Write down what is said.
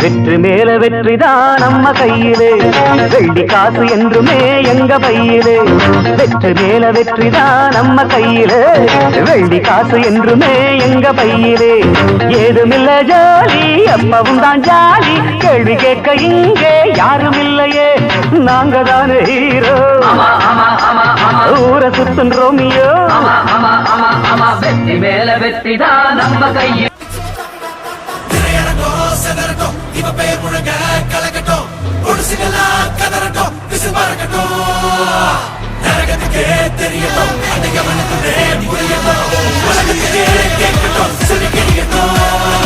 வெற்றி மேல வெற்றிதான் நம்ம கையிலே, வெள்ளி காசு என்றுமே எங்க பையிலே. வெற்றி மேல வெற்றிதான் நம்ம கையிலே, வெள்ளி காசு என்றுமே எங்க பையிலே. ஏதுமில்ல ஜாலி, அப்பவும் தான் ஜாலி, கேள்வி கேட்க இங்கே யாரும் இல்லையே. நாங்க தானே ஹீரோ, ஊரை சுத்தும் ரோமியோ. வெற்றி மேல வெற்றிதான் நம்ம கையில். இவ பேர் முழுங்க கலக்கட்டும், ஒடுசுகளா கதறட்டும், விசுமறக்கட்டும். நரகத்துக்கே தெரியட்டும், அந்த கவனத்துடே முடியட்டும், உலகத்துக்கே கேட்கட்டும், சொல்லி கிடைக்கட்டும்.